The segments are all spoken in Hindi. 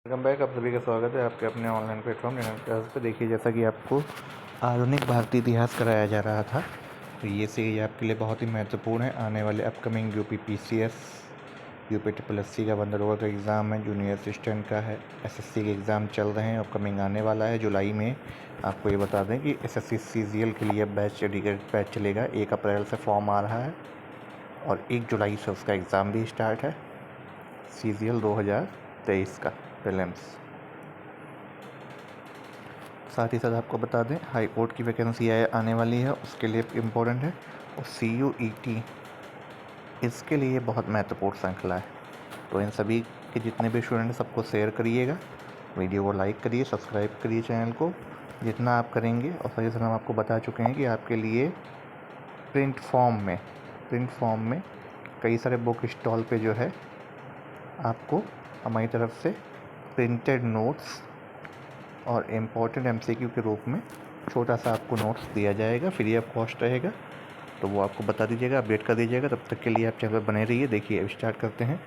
Welcome back. आप सभी का स्वागत है आपके अपने ऑनलाइन प्लेटफॉर्म क्लास पे। देखिए, जैसा कि आपको आधुनिक भारतीय इतिहास कराया जा रहा था, तो ये सीरीज आपके लिए बहुत ही महत्वपूर्ण है। आने वाले upcoming UP PCS, UP triple SC का बंदरगाह का एग्ज़ाम है, जूनियर असिस्टेंट का है, एसएससी के एग्ज़ाम चल रहे हैं, अपकमिंग आने वाला है जुलाई में। आपको ये बता दें कि एसएससी सीजीएल के लिए बैच डेडिकेटेड बैच चलेगा। 1 अप्रैल से फॉर्म आ रहा है और 1 जुलाई से उसका एग्ज़ाम भी स्टार्ट है, सीजीएल 2023 का प्रीलिम्स। साथ ही साथ आपको बता दें, हाई कोर्ट की वैकेंसी आने वाली है, उसके लिए इम्पोर्टेंट है। और CUET, इसके लिए बहुत महत्वपूर्ण श्रृंखला है। तो इन सभी के जितने भी स्टूडेंट हैं सबको शेयर करिएगा, वीडियो को लाइक करिए, सब्सक्राइब करिए चैनल को। जितना आप करेंगे, और सही हम आपको बता चुके हैं कि आपके लिए प्रिंट फॉर्म में कई सारे बुक स्टॉल पे जो है आपको हमारी तरफ से प्रिंटेड नोट्स और इम्पोर्टेंट MCQ के रूप में छोटा सा आपको नोट्स दिया जाएगा, फ्री ऑफ कॉस्ट रहेगा। तो वो आपको बता दीजिएगा, अपडेट कर दीजिएगा। तब तक के लिए आप चैनल पर बने रहिए। देखिए, अब स्टार्ट करते हैं।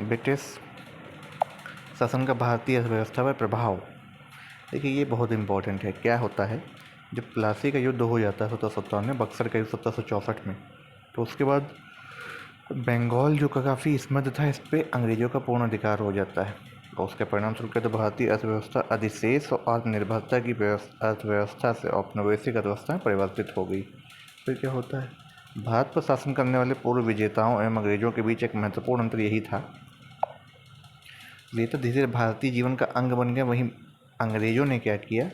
ब्रिटिश शासन का भारतीय अर्थव्यवस्था पर प्रभाव। देखिए, ये बहुत इम्पोर्टेंट है। क्या होता है, जब प्लासी का युद्ध हो जाता है 1757 में, बक्सर का युद्ध 1764 में, तो उसके बाद बंगाल जो काफ़ी समृद्ध था, इस पर अंग्रेज़ों का पूर्ण अधिकार हो जाता है। और उसके परिणाम स्वरूप तो भारतीय अर्थव्यवस्था अधिशेष और आत्मनिर्भरता की अर्थव्यवस्था से औपनिवेशिक अर्थव्यवस्था में परिवर्तित हो गई। फिर क्या होता है, भारत पर शासन करने वाले पूर्व विजेताओं एवं अंग्रेजों के बीच एक महत्वपूर्ण अंतर यही था, ये तो धीरे धीरे भारतीय जीवन का अंग बन गया। वहीं अंग्रेजों ने क्या किया,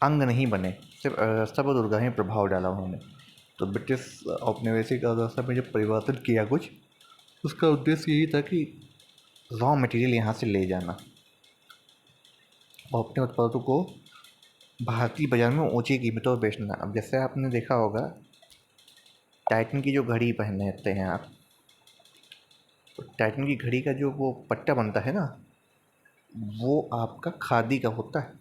अंग नहीं बने, सिर्फ अर्थव्यवस्था पर दूरगामी प्रभाव डाला उन्होंने। तो ब्रिटिश औपनिवेशिक अर्थव्यवस्था में जब परिवर्तन किया कुछ, उसका उद्देश्य यही था कि रॉ मटेरियल यहाँ से ले जाना और अपने उत्पादों को भारतीय बाजार में ऊंची कीमतों पर बेचना। अब जैसे आपने देखा होगा, टाइटन की जो घड़ी पहनते हैं आप, तो टाइटन की घड़ी का जो वो पट्टा बनता है ना, वो आपका खादी का होता है।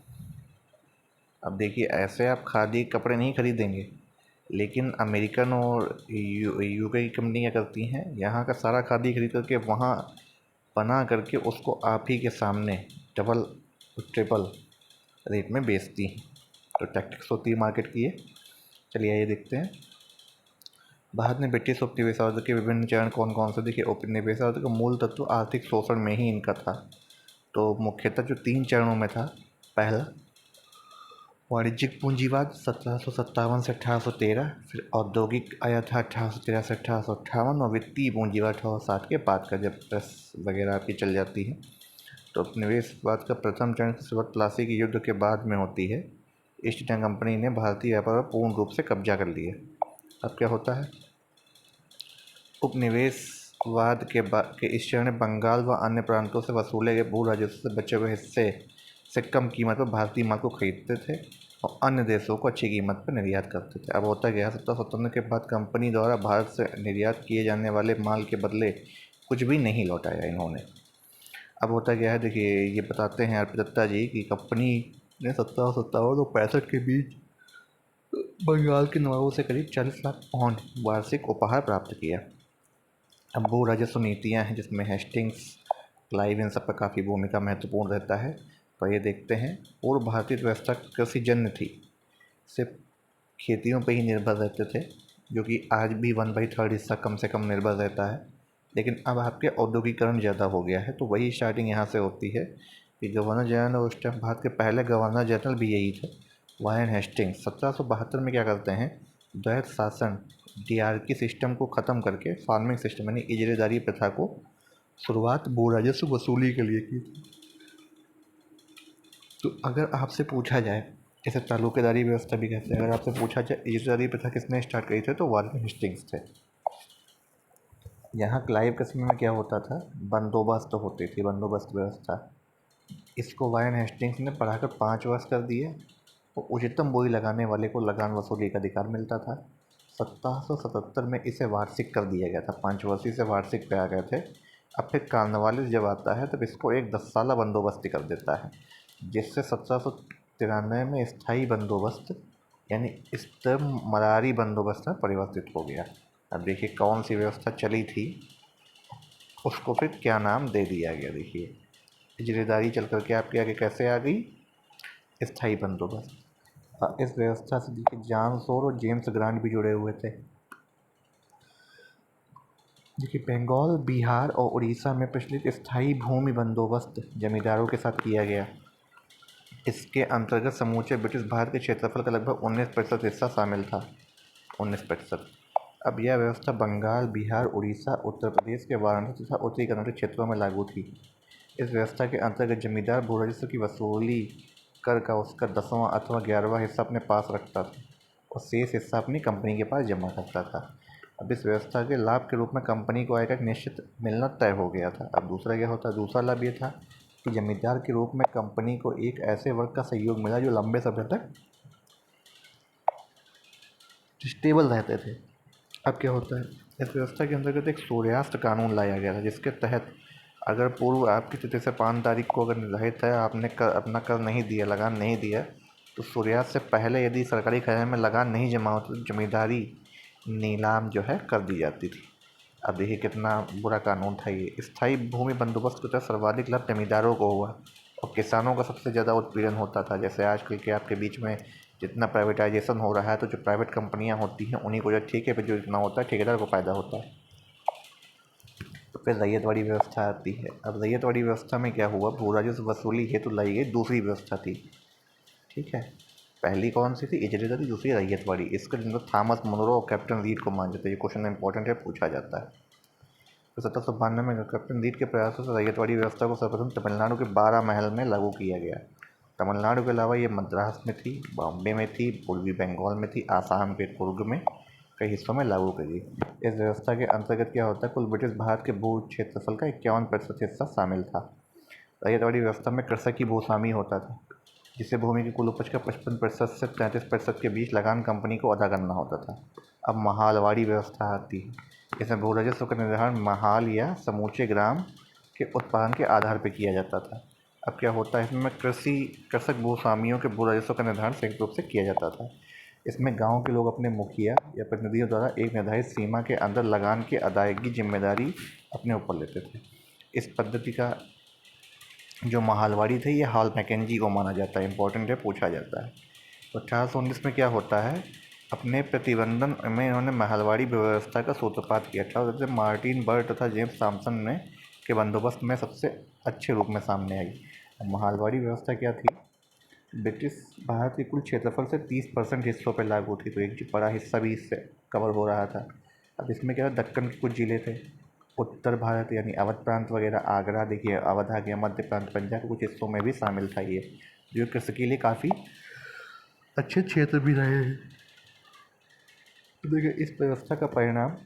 अब देखिए, ऐसे आप खादी कपड़े नहीं खरीदेंगे, लेकिन अमेरिकन और यूके की कंपनी क्या करती हैं, यहाँ का सारा खादी खरीद करके वहाँ बना करके उसको आप ही के सामने डबल ट्रिपल रेट में बेचती हैं। तो टैक्टिक्स होती है मार्केट की ये। चलिए आइए देखते हैं, भारत ने ब्रिटिश उपनिवेशवाद के विभिन्न चरण कौन कौन से। देखिए, उपनिवेशवाद का मूल तत्व आर्थिक शोषण में ही इनका था। तो मुख्यतः जो 3 चरणों में था, पहला वाणिज्यिक पूंजीवाद 1757 से 1813, फिर औद्योगिक आया था 1813 से 1858, और वित्तीय पूंजीवाद 1860 के बाद का, जब प्रेस वगैरह आपकी चल जाती है। तो उपनिवेशवाद का प्रथम चरण शुरुआत प्लासी के युद्ध के बाद में होती है। ईस्ट इंडिया कंपनी ने भारतीय व्यापार पर पूर्ण रूप से कब्जा कर लिया। अब क्या होता है, उपनिवेशवाद के इस चरण में बंगाल व अन्य प्रांतों से वसूले गए भू राजस्व से बचे हुए हिस्से से कम कीमत पर भारतीय माल को खरीदते थे और अन्य देशों को अच्छी कीमत पर निर्यात करते थे। अब होता गया, 1757 के बाद कंपनी द्वारा भारत से निर्यात किए जाने वाले माल के बदले कुछ भी नहीं लौटाया इन्होंने। अब होता गया है, देखिए ये बताते हैं अर्पित दत्ता जी कि कंपनी ने 1757 और 65 के बीच बंगाल के नवाबों से करीब 40 लाख पाउंड वार्षिक उपहार प्राप्त किया। अब भू राजस्व नीतियाँ हैं, जिसमें हेस्टिंग्स, क्लाइव, इन सब का काफ़ी भूमिका महत्वपूर्ण रहता है। तो ये देखते हैं, पूर्व भारतीय व्यवस्था कृषिजन्य थी, सिर्फ खेतियों पर ही निर्भर रहते थे, जो कि आज भी 1/3 हिस्सा कम से कम निर्भर रहता है। लेकिन अब आपके औद्योगिकरण ज़्यादा हो गया है। तो वही स्टार्टिंग यहाँ से होती है कि गवर्नर जनरल, और उस टाइम भारत के पहले गवर्नर जनरल भी यही थे, वारेन हेस्टिंग्स। 1772 में क्या करते हैं, द्वैत शासन DRK सिस्टम को ख़त्म करके फार्मिंग सिस्टम यानी इजरेदारी प्रथा को शुरुआत भू राजस्व वसूली के लिए की। तो अगर आपसे पूछा जाए, इसे तालुकेदारी व्यवस्था भी कहते हैं, अगर आपसे पूछा जाए इजरेदारी प्रथा किसने स्टार्ट करी थे, तो वारेन हेस्टिंग्स थे। यहाँ क्लाइव के समय में क्या होता था, बंदोबस्त होती थी, बंदोबस्त व्यवस्था। इसको वारेन हेस्टिंग्स ने बढ़ाकर 5 वर्ष कर दिए और उच्चतम बोली लगाने वाले को लगान वसूली का अधिकार मिलता था। 1777 में इसे वार्षिक कर दिया गया था, 5 वर्षीय से वार्षिक पे आ गए थे। अब फिर कार्नवालिस जब आता है तब इसको एक 10 साला बंदोबस्ती कर देता है, जिससे 1793 में स्थायी बंदोबस्त यानी इस्तेमरारी बंदोबस्त में परिवर्तित हो गया। अब देखिए कौन सी व्यवस्था चली थी, उसको फिर क्या नाम दे दिया गया। देखिए, इजरादारी चल करके आपके आगे कैसे आ गई, स्थायी बंदोबस्त। इस व्यवस्था से देखिए जॉन सोर और जेम्स ग्रांट भी जुड़े हुए थे। देखिए बंगाल, बिहार और उड़ीसा में प्रचलित स्थायी भूमि बंदोबस्त जमींदारों के साथ किया गया। इसके अंतर्गत समूचे ब्रिटिश भारत के क्षेत्रफल का लगभग 19% हिस्सा शामिल था। 19%। अब यह व्यवस्था बंगाल, बिहार, उड़ीसा, उत्तर प्रदेश के वाराणसी तथा उत्तरी कर्नाटक क्षेत्रों में लागू थी। इस व्यवस्था के अंतर्गत जमींदार भू राजस्व की वसूली कर का उसका 10वां अथवा 11वां हिस्सा अपने पास रखता था और शेष हिस्सा अपनी कंपनी के पास जमा करता था। अब इस व्यवस्था के लाभ के रूप में कंपनी को आय का एक निश्चित मिलना तय हो गया था। अब दूसरा क्या होता है, दूसरा लाभ ये था कि जमींदार के रूप में कंपनी को एक ऐसे वर्ग का सहयोग मिला जो लंबे समय तक स्टेबल रहते थे। अब क्या होता है, इस व्यवस्था के अंतर्गत एक सूर्यास्त कानून लाया गया था, जिसके तहत अगर पूर्व आपकी तिथि से 5 तारीख को अगर निर्धारित है आपने अपना कर नहीं दिया, लगान नहीं दिया, तो सूर्यास्त से पहले यदि सरकारी खजाने में लगान नहीं जमा होती तो जमींदारी नीलाम जो है कर दी जाती थी। अब देखिए कितना बुरा कानून था ये। स्थायी भूमि बंदोबस्त के तहत सर्वाधिक लाभ जमींदारों को हुआ और किसानों का सबसे ज़्यादा उत्पीड़न होता था। जैसे आजकल के आपके बीच में जितना प्राइवेटाइजेशन हो रहा है, तो जो प्राइवेट कंपनियां होती हैं उन्हीं को जो ठेके पे जो जितना होता है ठेकेदार को फ़ायदा होता है। तो फिर रैयतवाड़ी व्यवस्था आती है। अब रैयतवाड़ी व्यवस्था में क्या हुआ, भू राजस्व वसूली हेतु लाई गई दूसरी व्यवस्था थी। ठीक है, पहली कौन सी थी, इजरादारी, दूसरी रैयतवाड़ी। इसका जिनको थॉमस मुनरो और कैप्टन रीड को मान जाते हैं। ये क्वेश्चन इंपॉर्टेंट है, पूछा जाता है। तो 1792 में कैप्टन रीड के प्रयासों से रैयतवाड़ी व्यवस्था को सर्वप्रथम तमिलनाडु के 12 महल में लागू किया गया। तमिलनाडु के अलावा ये मद्रास में थी, बॉम्बे में थी, पूर्वी बंगाल में थी, आसाम के कुर्ग में कई हिस्सों में लागू करी। इस व्यवस्था के अंतर्गत क्या होता है, कुल ब्रिटिश भारत के भू क्षेत्रफल का 51% हिस्सा शामिल था। रैयतवाड़ी व्यवस्था में कृषक ही भूस्वामी होता था, जिसे भूमि की कुल उपज का 55% से 33% के बीच लगान कंपनी को अदा करना होता था। अब महालवाड़ी व्यवस्था आती है। इसमें भू राजस्व का निर्धारण महाल या समूचे ग्राम के उत्पादन के आधार पर किया जाता था। अब क्या होता है, इसमें कृषक भूस्वामियों के भू राजस्व का निर्धारण संयुक्त रूप से किया जाता था। इसमें गांव के लोग अपने मुखिया या प्रतिनिधियों द्वारा एक निर्धारित सीमा के अंदर लगान की अदायगी जिम्मेदारी अपने ऊपर लेते थे। इस पद्धति का जो महालवाड़ी थे, ये हॉल मैकेंजी को माना जाता है, इंपॉर्टेंट है, पूछा जाता है। तो 1819 में क्या होता है, अपने प्रतिबंधन में इन्होंने महलवाड़ी व्यवस्था का सूत्रपात किया था। जैसे मार्टिन बर्ट तथा जेम्स थॉमसन ने के बंदोबस्त में सबसे अच्छे रूप में सामने आई। महलवाड़ी व्यवस्था क्या थी, ब्रिटिश भारत के कुल क्षेत्रफल से 30% हिस्सों पर लागू थी, तो एक बड़ा हिस्सा भी इससे कवर हो रहा था। अब इसमें क्या, दक्कन के कुछ ज़िले थे, उत्तर भारत यानी अवध प्रांत वगैरह, आगरा देखिए अवध आ गया, मध्य प्रांत पंजाब के कुछ हिस्सों में भी शामिल था ये, जो कृषि के लिए काफ़ी अच्छे क्षेत्र भी रहे हैं। देखिए इस व्यवस्था का परिणाम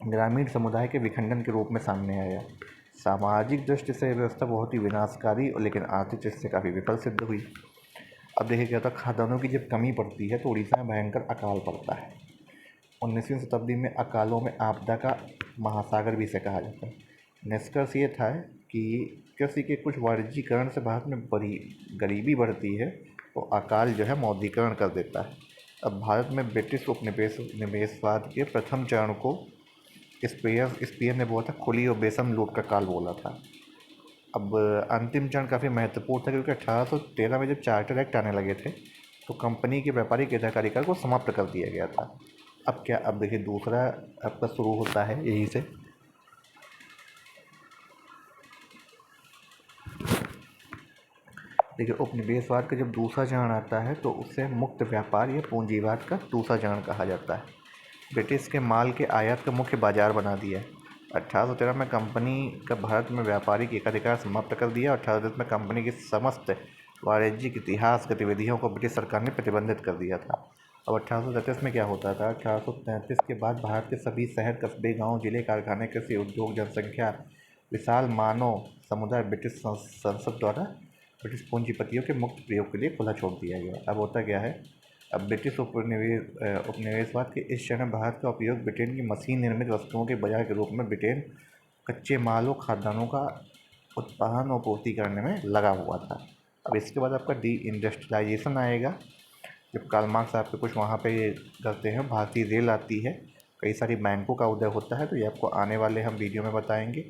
ग्रामीण समुदाय के विखंडन के रूप में सामने आया। सामाजिक दृष्टि से व्यवस्था बहुत ही विनाशकारी और लेकिन आर्थिक दृष्टि से काफ़ी विफल सिद्ध हुई। अब देखिए क्या होता है, खाद्यान्नों की जब कमी पड़ती है तो उड़ीसा में भयंकर अकाल पड़ता है। 19वीं शताब्दी में अकालों में आपदा का महासागर भी इसे कहा जाता है। निष्कर्ष ये था कि कृषि के कुछ वाणिज्यीकरण से भारत में बड़ी गरीबी बढ़ती है तो अकाल जो है मौद्रीकरण कर देता है। अब भारत में ब्रिटिश उपनिवेशवाद के प्रथम चरण को स्पेयर ने बोला था खुली और बेसम लूट का काल बोला था। अब अंतिम चरण काफ़ी महत्वपूर्ण था, क्योंकि 1813 में जब चार्टर एक्ट आने लगे थे तो कंपनी के व्यापारिक एकाधिकार को समाप्त कर दिया गया था। अब क्या, अब देखिए दूसरा आपका शुरू होता है यहीं से। देखिए उपनिवेशवाद का जब दूसरा चरण आता है तो उसे मुक्त व्यापार या पूंजीवाद का दूसरा चरण कहा जाता है। ब्रिटिश के माल के आयात का मुख्य बाजार बना दिया। 1813 में कंपनी का भारत में व्यापारिक एकाधिकार समाप्त कर दिया और 1830 में कंपनी की समस्त वाणिज्यिक इतिहास गतिविधियों को ब्रिटिश सरकार ने प्रतिबंधित कर दिया था। अब 1833 में क्या होता था, 1833 के बाद भारत के सभी शहर, कस्बे, गांव, जिले, कारखाने, कृषि उद्योग, जनसंख्या, विशाल मानव समुदाय ब्रिटिश संसद द्वारा ब्रिटिश पूंजीपतियों के मुक्त प्रयोग के लिए खुला छोड़ दिया गया। अब होता क्या है, अब ब्रिटिश उपनिवेशवाद के इस चरण में भारत का उपयोग ब्रिटेन की मशीन निर्मित वस्तुओं के बाजार के रूप में ब्रिटेन कच्चे माल और खाद्यान्नों का उत्पादन और पूर्ति करने में लगा हुआ था। अब इसके बाद आपका डी इंडस्ट्रियलाइजेशन आएगा, जब कार्ल मार्क्स आपके कुछ वहाँ पे करते हैं, भारतीय रेल आती है, कई सारी बैंकों का उदय होता है। तो ये आपको आने वाले हम वीडियो में बताएंगे।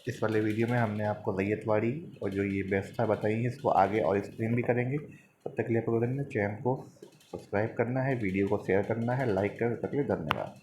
इस वाले वीडियो में हमने आपको रैयतवाड़ी और जो ये व्यवस्था बताई है इसको आगे और एक्सप्लेन भी करेंगे। तब तक के लिए आपको चैनल को सब्सक्राइब करना है, वीडियो को शेयर करना है, लाइक कर, तब तक के लिए धन्यवाद।